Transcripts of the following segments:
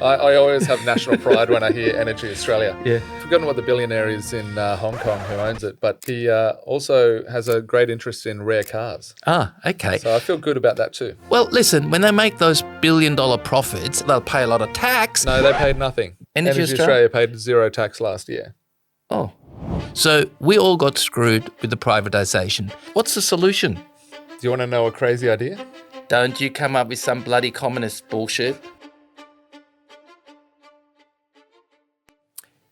I always have national pride when I hear Energy Australia. Yeah. I've forgotten what the billionaire is in Hong Kong who owns it, but he also has a great interest in rare cars. Ah, okay. So I feel good about that too. Well, listen, when they make those billion-dollar profits, they'll pay a lot of tax. No, they paid nothing. Energy Australia paid zero tax last year. Oh. So we all got screwed with the privatisation. What's the solution? Do you want to know a crazy idea? Don't you come up with some bloody communist bullshit.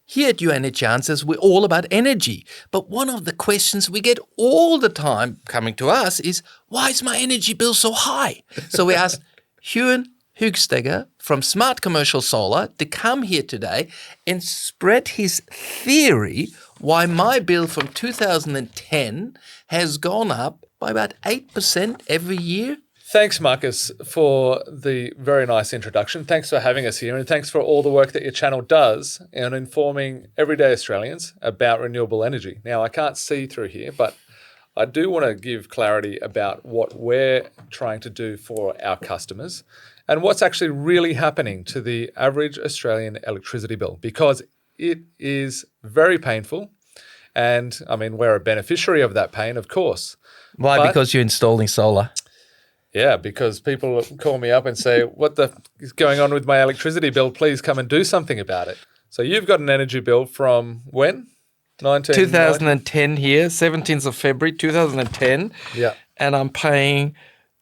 Here at UNH Answers, we're all about energy. But one of the questions we get all the time coming to us is, why is my energy bill so high? So we asked Huon Hoogesteger from Smart Commercial Solar to come here today and spread his theory why my bill from 2010 has gone up by about 8% every year. Thanks, Markus, for the very nice introduction. Thanks for having us here, and thanks for all the work that your channel does in informing everyday Australians about renewable energy. Now, I can't see through here, but I do want to give clarity about what we're trying to do for our customers and what's actually really happening to the average Australian electricity bill, because it is very painful. And, I mean, we're a beneficiary of that pain, of course. Why? Because you're installing solar. Yeah, because people call me up and say, what the is going on with my electricity bill? Please come and do something about it. So you've got an energy bill from when? 2010 here, 17th of February 2010. Yeah. And I'm paying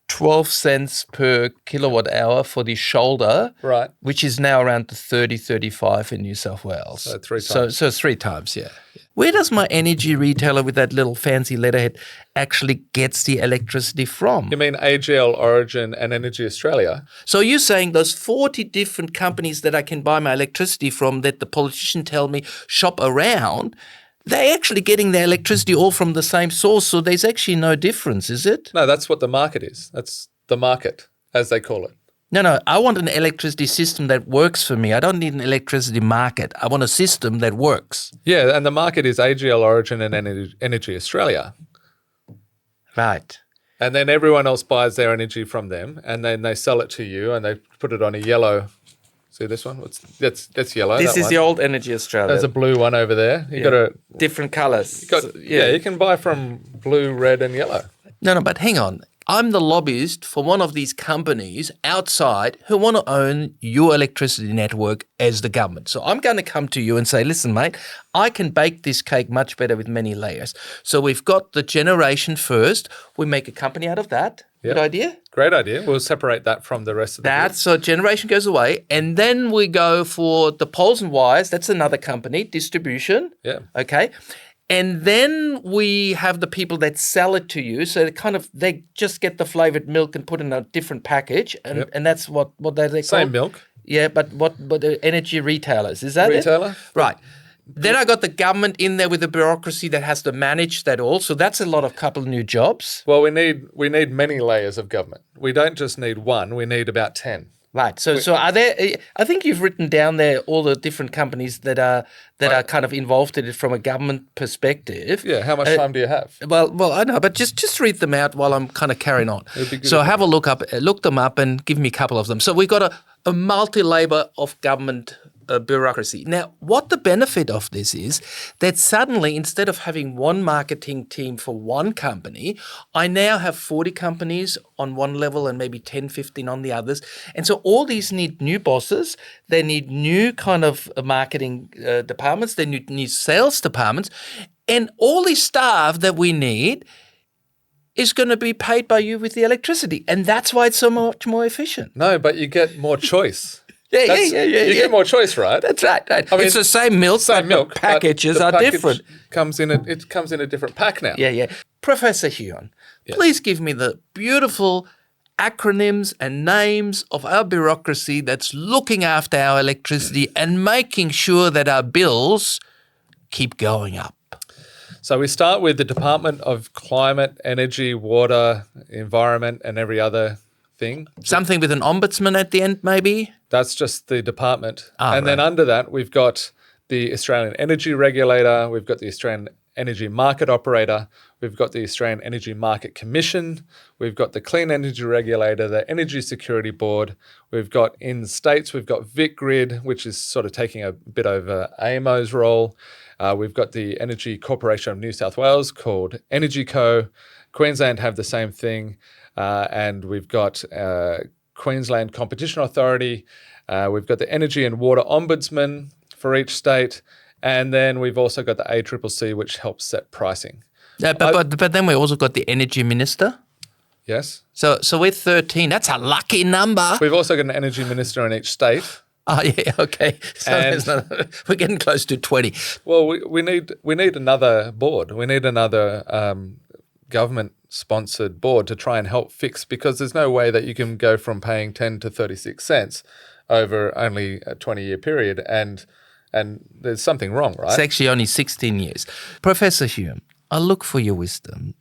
12 cents per kilowatt hour for the shoulder, Right. which is now around the 30, 35 in New South Wales. So 3 times. So 3 times, yeah. Where does my energy retailer with that little fancy letterhead actually gets the electricity from? You mean AGL, Origin and Energy Australia? So you're saying those 40 different companies that I can buy my electricity from that the politicians tell me shop around, they're actually getting their electricity all from the same source, so there's actually no difference, is it? No, that's what the market is. That's the market, as they call it. No, I want an electricity system that works for me. I don't need an electricity market. I want a system that works. Yeah, and the market is AGL, Origin and Energy Australia. Right. And then everyone else buys their energy from them, and then they sell it to you, and they put it on a yellow. See this one? That's yellow. This that is one. the old Energy Australia. There's a blue one over there. You got a different colours. you can buy from blue, red, and yellow. No, but hang on. I'm the lobbyist for one of these companies outside who want to own your electricity network as the government. So I'm going to come to you and say, listen, mate, I can bake this cake much better with many layers. So we've got the generation first. We make a company out of that. Yep. Good idea? Great idea. We'll separate that from the rest of the grid. So generation goes away. And then we go for the poles and wires. That's another company, distribution. Yeah. Okay. And then we have the people that sell it to you. So they just get the flavoured milk and put in a different package. And that's what they call. Same milk. Yeah, but the energy retailers. Is that Retailer? it? Right. Then I got the government in there with the bureaucracy that has to manage that all. So that's a lot of couple of new jobs. Well, we need many layers of government. We don't just need one. We need about 10. Right. So are there? I think you've written down there all the different companies that are kind of involved in it from a government perspective. Yeah. How much time do you have? Well, I know, but just read them out while I'm kind of carrying on. So have a look them up, and give me a couple of them. So we've got a multi-labour of government bureaucracy. Now, what the benefit of this is that suddenly, instead of having one marketing team for one company, I now have 40 companies on one level and maybe 10, 15 on the others. And so all these need new bosses. They need new kind of marketing departments. They need sales departments. And all these staff that we need is going to be paid by you with the electricity. And that's why it's so much more efficient. No, but you get more choice. You get more choice, right? That's right. I mean, it's the same milk, the packages are different. It comes in a different pack now. Yeah. Professor Huon, please give me the beautiful acronyms and names of our bureaucracy that's looking after our electricity and making sure that our bills keep going up. So we start with the Department of Climate, Energy, Water, Environment and every other thing. Something with an ombudsman at the end, maybe? That's just the department. Then under that, we've got the Australian Energy Regulator, we've got the Australian Energy Market Operator. We've got the Australian Energy Market Commission. We've got the Clean Energy Regulator, the Energy Security Board. We've got in states, we've got VicGrid, which is sort of taking a bit over AEMO's role. We've got the Energy Corporation of New South Wales called EnergyCo. Queensland have the same thing. And we've got Queensland Competition Authority. We've got the Energy and Water Ombudsman for each state. And then we've also got the ACCC, which helps set pricing. Yeah, but then we also got the Energy Minister. Yes. So we're 13. That's a lucky number. We've also got an Energy Minister in each state. Oh, yeah, okay. So we're getting close to 20. Well, we need another board. We need another government-sponsored board to try and help fix, because there's no way that you can go from paying 10 to 36 cents over only a 20-year period, and there's something wrong, right? It's actually only 16 years. Professor Huon, I look for your wisdom.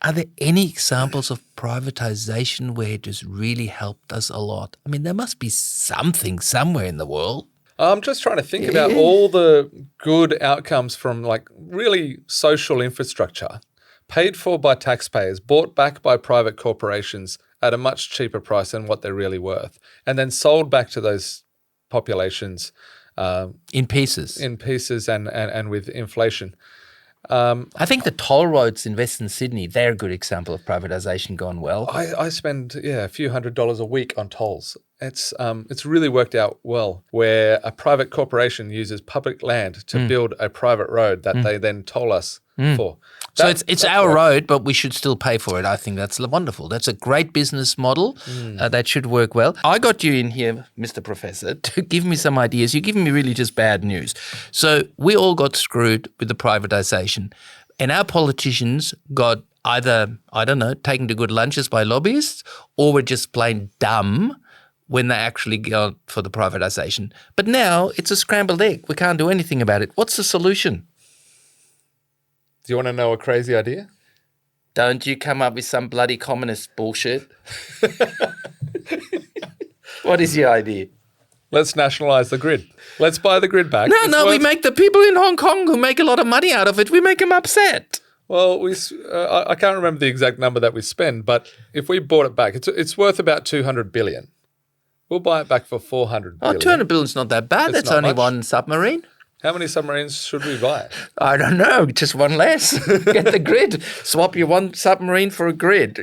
Are there any examples of privatisation where it just really helped us a lot? I mean, there must be something somewhere in the world. I'm just trying to think about all the good outcomes from like really social infrastructure, paid for by taxpayers, bought back by private corporations at a much cheaper price than what they're really worth, and then sold back to those populations in pieces and with inflation. I think the toll roads in Western Sydney, they're a good example of privatisation gone well. I spend a few $100s a week on tolls. It's really worked out well, where a private corporation uses public land to build a private road that they then toll us for. So it's our road, but we should still pay for it. I think that's wonderful. That's a great business model that should work well. I got you in here, Mr. Professor, to give me some ideas. You're giving me really just bad news. So we all got screwed with the privatisation, and our politicians got either, I don't know, taken to good lunches by lobbyists, or were just plain dumb when they actually go for the privatisation. But now it's a scrambled egg. We can't do anything about it. What's the solution? Do you want to know a crazy idea? Don't you come up with some bloody communist bullshit. What is your idea? Let's nationalise the grid. Let's buy the grid back. We make the people in Hong Kong who make a lot of money out of it, we make them upset. Well, I can't remember the exact number that we spend, but if we bought it back, it's worth about $200 billion. We'll buy it back for $400 billion. $200 billion is not that bad. That's only one submarine. How many submarines should we buy? I don't know, just one less. Get the grid. Swap your one submarine for a grid,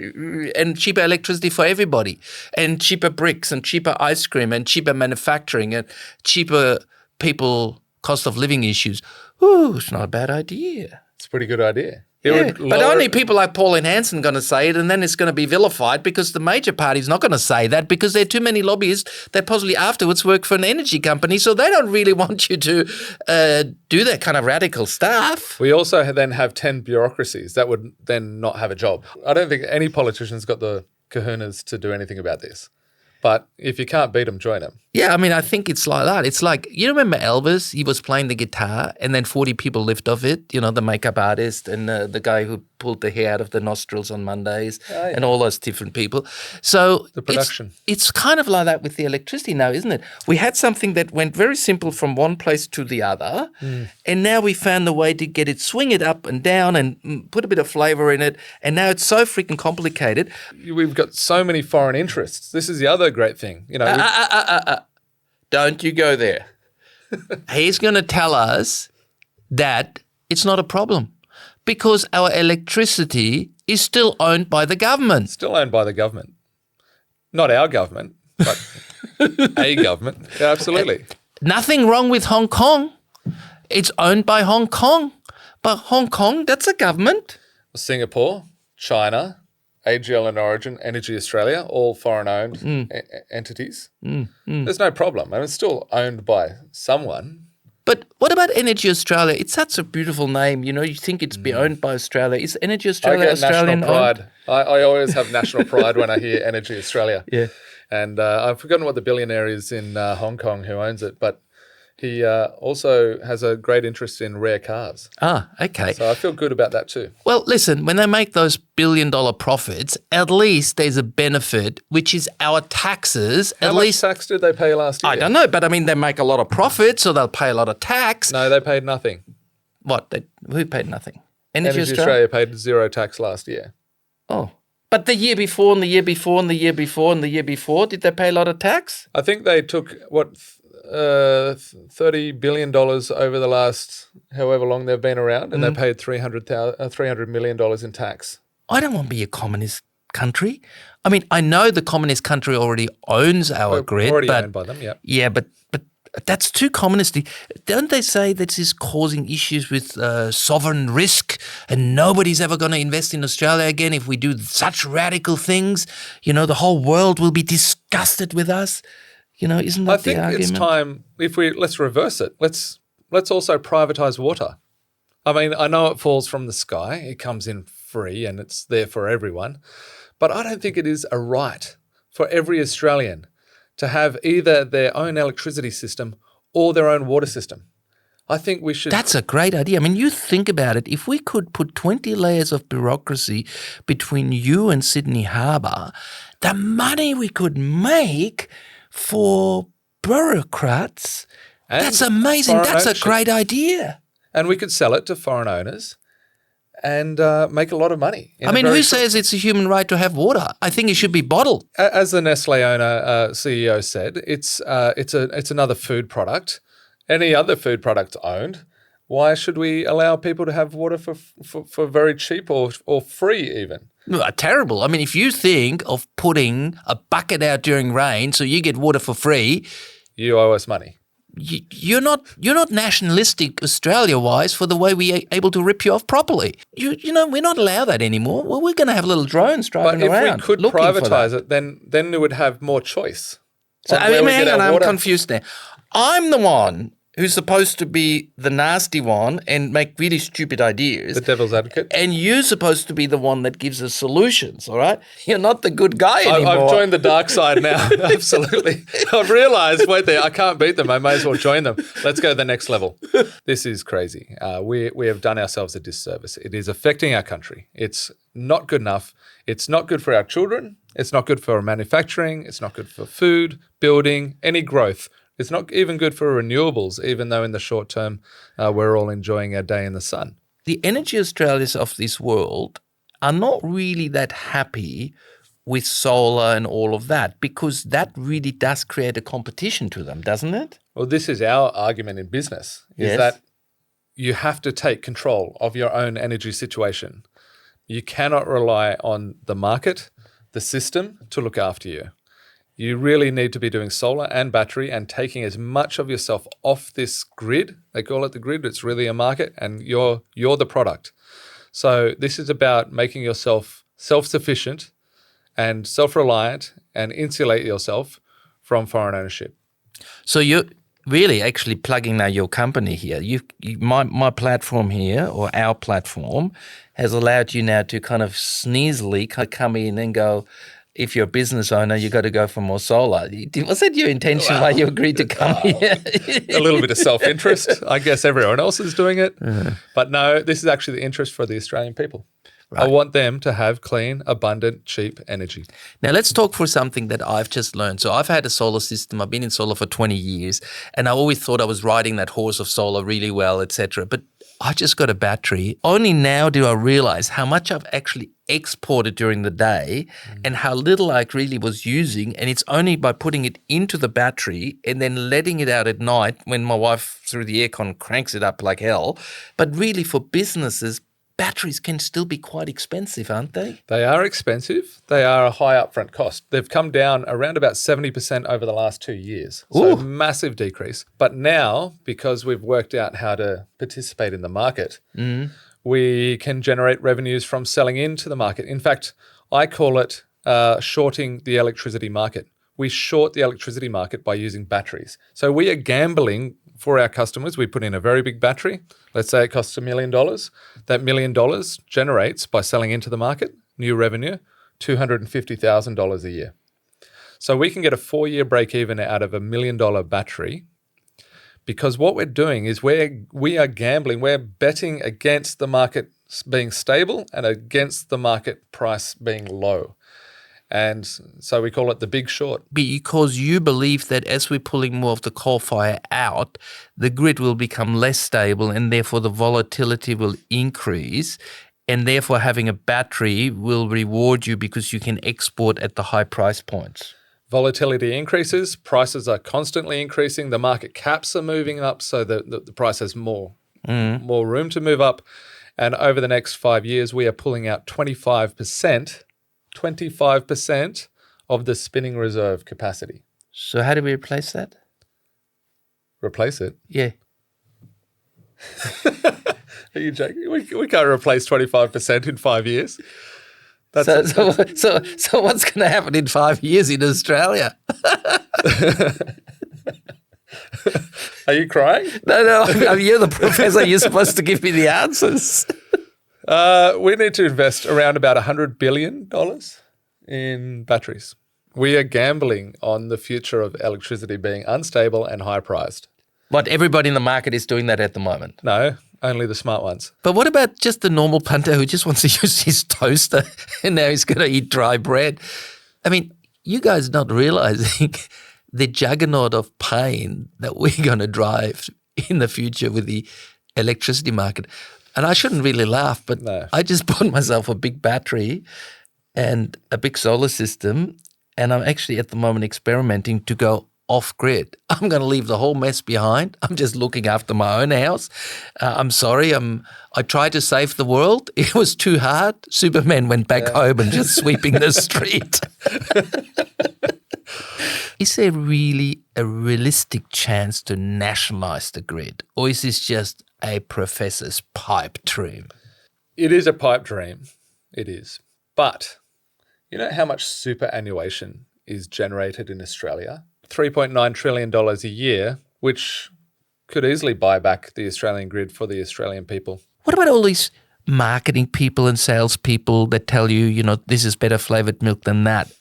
and cheaper electricity for everybody, and cheaper bricks, and cheaper ice cream, and cheaper manufacturing, and cheaper people cost of living issues. Ooh, it's not a bad idea. It's a pretty good idea. But only people like Pauline Hanson are going to say it, and then it's going to be vilified, because the major party's not going to say that, because there are too many lobbyists that possibly afterwards work for an energy company, so they don't really want you to do that kind of radical stuff. We also then have 10 bureaucracies that would then not have a job. I don't think any politician's got the kahunas to do anything about this. But if you can't beat them, join them. Yeah, I mean, I think it's like that. It's like, you remember Elvis? He was playing the guitar and then 40 people lived off it, you know, the makeup artist and the guy who pulled the hair out of the nostrils on Mondays and all those different people. So the production. It's kind of like that with the electricity now, isn't it? We had something that went very simple from one place to the other, and now we found the way to get it, swing it up and down and put a bit of flavour in it, and now it's so freaking complicated. We've got so many foreign interests. This is the other great thing. You know, don't you go there. He's going to tell us that it's not a problem because our electricity is still owned by the government. Still owned by the government. Not our government, but a government. Yeah, absolutely. Nothing wrong with Hong Kong. It's owned by Hong Kong. But Hong Kong, that's a government. Singapore, China, AGL and Origin, Energy Australia, all foreign-owned entities. There's no problem. I mean, it's still owned by someone. But what about Energy Australia? It's such a beautiful name. You know, you think it's be owned by Australia. Is Energy Australia Australian national pride. I always have national pride when I hear Energy Australia. Yeah. And I've forgotten what the billionaire is in Hong Kong who owns it, but he also has a great interest in rare cars. Ah, okay. So I feel good about that too. Well, listen, when they make those billion-dollar profits, at least there's a benefit, which is our taxes. How much tax did they pay last year? I don't know, but I mean, they make a lot of profit, so they'll pay a lot of tax. No, they paid nothing. What? Who paid nothing? Energy Australia paid zero tax last year. Oh. But the year before and the year before and the year before and the year before, did they pay a lot of tax? I think they took, $30 billion over the last however long they've been around, and they paid $300 million in tax. I don't want to be a communist country. I mean, I know the communist country already owns our grid. Already owned by them, yeah. Yeah, but that's too communisty. Don't they say this is causing issues with sovereign risk and nobody's ever going to invest in Australia again if we do such radical things? You know, the whole world will be disgusted with us. You know, isn't that the argument? I think it's time, let's reverse it. Let's also privatise water. I mean, I know it falls from the sky. It comes in free and it's there for everyone. But I don't think it is a right for every Australian to have either their own electricity system or their own water system. I think we should... That's a great idea. I mean, you think about it. If we could put 20 layers of bureaucracy between you and Sydney Harbour, the money we could make for bureaucrats, that's amazing. That's a great idea. And we could sell it to foreign owners and make a lot of money. I mean, who says it's a human right to have water? I think it should be bottled. As the Nestle owner CEO said, it's another food product. Any other food product owned. Why should we allow people to have water for very cheap or free even? Terrible. I mean, if you think of putting a bucket out during rain so you get water for free, you owe us money. You're not nationalistic Australia-wise for the way we are able to rip you off properly. You know, we're not allowed that anymore. Well, we're going to have little drones driving around. But if we could privatise it, then we would have more choice. So hang on, I'm confused now. I'm the one who's supposed to be the nasty one and make really stupid ideas. The devil's advocate. And you're supposed to be the one that gives us solutions, all right? You're not the good guy anymore. I've joined the dark side now, absolutely. I've realised, wait there, I can't beat them. I may as well join them. Let's go to the next level. This is crazy. We have done ourselves a disservice. It is affecting our country. It's not good enough. It's not good for our children. It's not good for manufacturing. It's not good for food, building, any growth. It's not even good for renewables, even though in the short term we're all enjoying our day in the sun. The Energy Australias of this world are not really that happy with solar and all of that because that really does create a competition to them, doesn't it? Well, this is our argument in business, is that you have to take control of your own energy situation. You cannot rely on the market, the system, to look after you. You really need to be doing solar and battery and taking as much of yourself off this grid. They call it the grid. It's really a market and you're the product. So this is about making yourself self-sufficient and self-reliant and insulate yourself from foreign ownership. So you're really actually plugging now your company here. My platform here, or our platform, has allowed you now to kind of sneezily come in and go, if you're a business owner, you got to go for more solar. Was that your intention why you agreed to come here? A little bit of self-interest. I guess everyone else is doing it. But no, this is actually the interest for the Australian people. Right. I want them to have clean, abundant, cheap energy. Now, let's talk for something that I've just learned. So I've had a solar system. I've been in solar for 20 years, and I always thought I was riding that horse of solar really well, etc. But I just got a battery. Only now do I realize how much I've actually exported during the day and how little I really was using. And it's only by putting it into the battery and then letting it out at night when my wife, through the aircon, cranks it up like hell. But really for businesses, batteries can still be quite expensive, aren't they? They are expensive. They are a high upfront cost. They've come down around about 70% over the last 2 years. So massive decrease. But now, because we've worked out how to participate in the market, we can generate revenues from selling into the market. In fact, I call it shorting the electricity market. We short the electricity market by using batteries. So we are gambling for our customers. We put in a very big battery. Let's say it costs $1 million. That $1 million generates, by selling into the market, new revenue, $250,000 a year. So we can get a 4-year break even out of $1 million battery, because what we're doing is we are gambling. We're betting against the market being stable and against the market price being low. And so we call it the big short. Because you believe that as we're pulling more of the coal fire out, the grid will become less stable and therefore the volatility will increase, and therefore having a battery will reward you because you can export at the high price points. Volatility increases, prices are constantly increasing, the market caps are moving up so that the price has more room to move up. And over the next 5 years, we are pulling out 25% of the spinning reserve capacity. So how do we replace that? Replace it? Yeah. Are you joking? We can't replace 25% in 5 years. So what's going to happen in 5 years in Australia? Are you crying? No, you're the professor. You're supposed to give me the answers. We need to invest around about $100 billion in batteries. We are gambling on the future of electricity being unstable and high priced. But everybody in the market is doing that at the moment. No, only the smart ones. But what about just the normal punter who just wants to use his toaster and now he's going to eat dry bread? I mean, you guys not realizing the juggernaut of pain that we're going to drive in the future with the electricity market. And I shouldn't really laugh, but no. I just bought myself a big battery and a big solar system, and I'm actually at the moment experimenting to go off-grid. I'm going to leave the whole mess behind. I'm just looking after my own house. I'm sorry. I tried to save the world. It was too hard. Superman went back home and just sweeping the street. Is there really a realistic chance to nationalise the grid, or is this just a professor's pipe dream? It is a pipe dream. It is. But you know how much superannuation is generated in Australia? $3.9 trillion a year, which could easily buy back the Australian grid for the Australian people. What about all these marketing people and salespeople that tell you, this is better flavoured milk than that?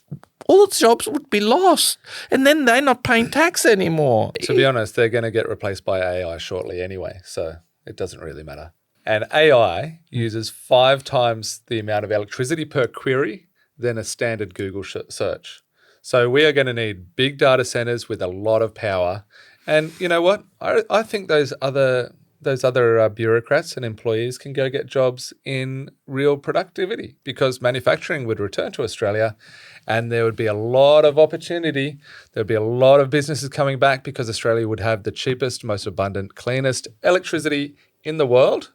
All the jobs would be lost, and then they're not paying tax anymore. To be honest, they're going to get replaced by AI shortly anyway, so it doesn't really matter. And AI uses 5 times the amount of electricity per query than a standard Google search. So we are going to need big data centers with a lot of power. And you know what? I think those other bureaucrats and employees can go get jobs in real productivity, because manufacturing would return to Australia and there would be a lot of opportunity. There would be a lot of businesses coming back because Australia would have the cheapest, most abundant, cleanest electricity in the world.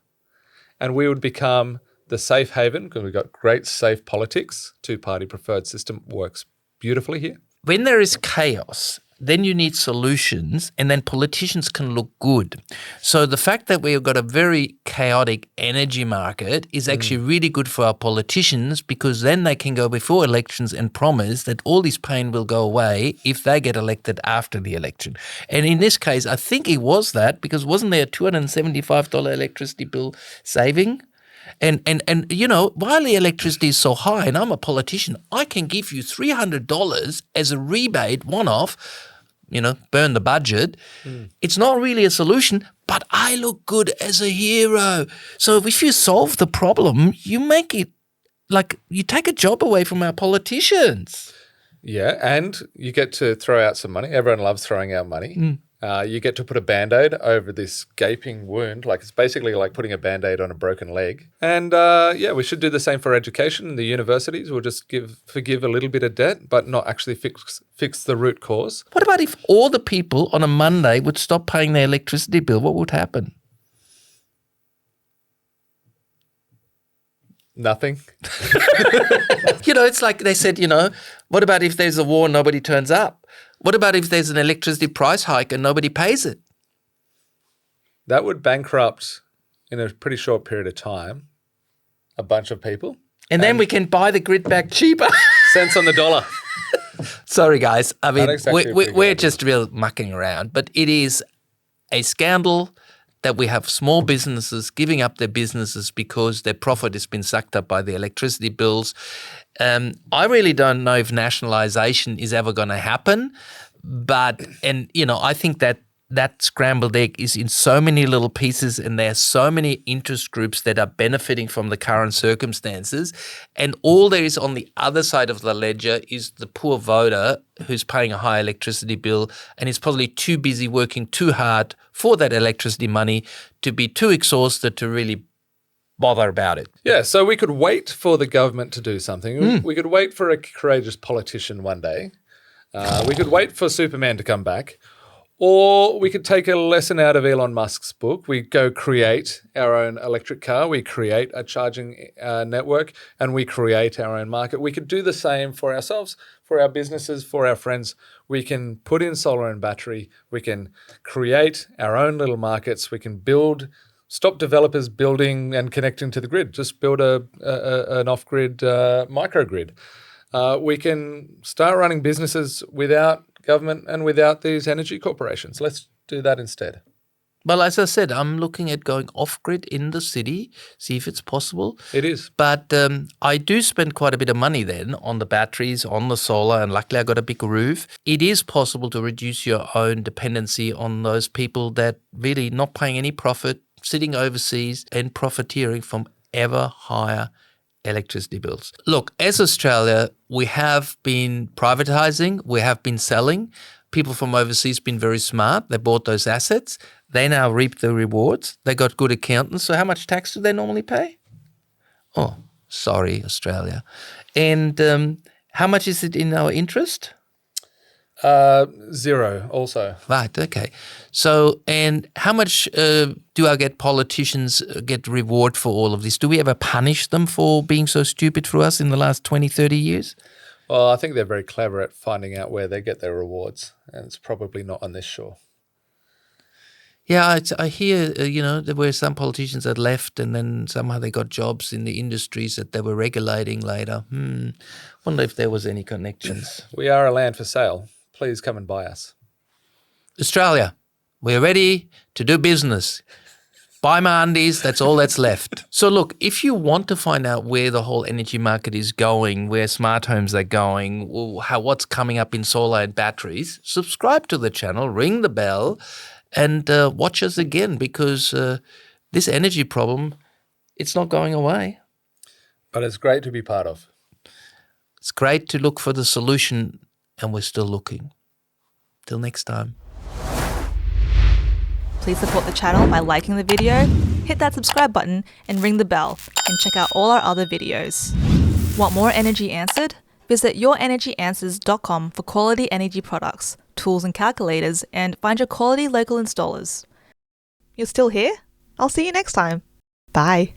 And we would become the safe haven because we've got great safe politics. 2-party preferred system works beautifully here. When there is chaos, then you need solutions, and then politicians can look good. So the fact that we've got a very chaotic energy market is actually really good for our politicians, because then they can go before elections and promise that all this pain will go away if they get elected after the election. And in this case, I think it was that, because wasn't there a $275 electricity bill saving? And while the electricity is so high and I'm a politician, I can give you $300 as a rebate, one-off, burn the budget. It's not really a solution, but I look good as a hero. So if you solve the problem, you make it like you take a job away from our politicians. Yeah, and you get to throw out some money. Everyone loves throwing out money. You get to put a Band-Aid over this gaping wound. Like, it's basically like putting a Band-Aid on a broken leg. And we should do the same for education. The universities will just forgive a little bit of debt, but not actually fix the root cause. What about if all the people on a Monday would stop paying their electricity bill? What would happen? Nothing. It's like they said, what about if there's a war and nobody turns up? What about if there's an electricity price hike and nobody pays it? That would bankrupt, in a pretty short period of time, a bunch of people. And then we can buy the grid back cheaper. Cents on the dollar. Sorry, guys. I mean, exactly we're just real mucking around. But it is a scandal that we have small businesses giving up their businesses because their profit has been sucked up by the electricity bills. I really don't know if nationalisation is ever going to happen, but I think that that scrambled egg is in so many little pieces, and there are so many interest groups that are benefiting from the current circumstances. And all there is on the other side of the ledger is the poor voter who's paying a high electricity bill and is probably too busy working too hard for that electricity money to be too exhausted to really bother about it. Yeah, so we could wait for the government to do something. We could wait for a courageous politician one day. We could wait for Superman to come back. Or we could take a lesson out of Elon Musk's book. We go create our own electric car. We create a charging network, and we create our own market. We could do the same for ourselves, for our businesses, for our friends. We can put in solar and battery. We can create our own little markets. We can stop developers building and connecting to the grid. Just build an off-grid microgrid. We can start running businesses without government and without these energy corporations. Let's do that instead. Well, as I said, I'm looking at going off-grid in the city, see if it's possible. It is. But I do spend quite a bit of money then on the batteries, on the solar, and luckily I got a big roof. It is possible to reduce your own dependency on those people that really not paying any profit, sitting overseas and profiteering from ever higher electricity bills. Look, as Australia, we have been privatising, we have been selling. People from overseas have been very smart. They bought those assets. They now reap the rewards. They got good accountants. So how much tax do they normally pay? Oh, sorry, Australia. And how much is it in our interest? 0 also. Right, okay. So, and how much do our politicians get reward for all of this? Do we ever punish them for being so stupid for us in the last 20, 30 years? Well, I think they're very clever at finding out where they get their rewards, and it's probably not on this shore. Yeah, I hear, there were some politicians that left and then somehow they got jobs in the industries that they were regulating later. Wonder if there was any connections. We are a land for sale. Please come and buy us. Australia, we're ready to do business. Buy my undies, that's all that's left. So look, if you want to find out where the whole energy market is going, where smart homes are going, what's coming up in solar and batteries, subscribe to the channel, ring the bell, and watch us again, because this energy problem, it's not going away. But it's great to be part of. It's great to look for the solution, and we're still looking. Till next time. Please support the channel by liking the video, hit that subscribe button and ring the bell, and check out all our other videos. Want more energy answered? Visit yourenergyanswers.com for quality energy products, tools and calculators, and find your quality local installers. You're still here? I'll see you next time. Bye.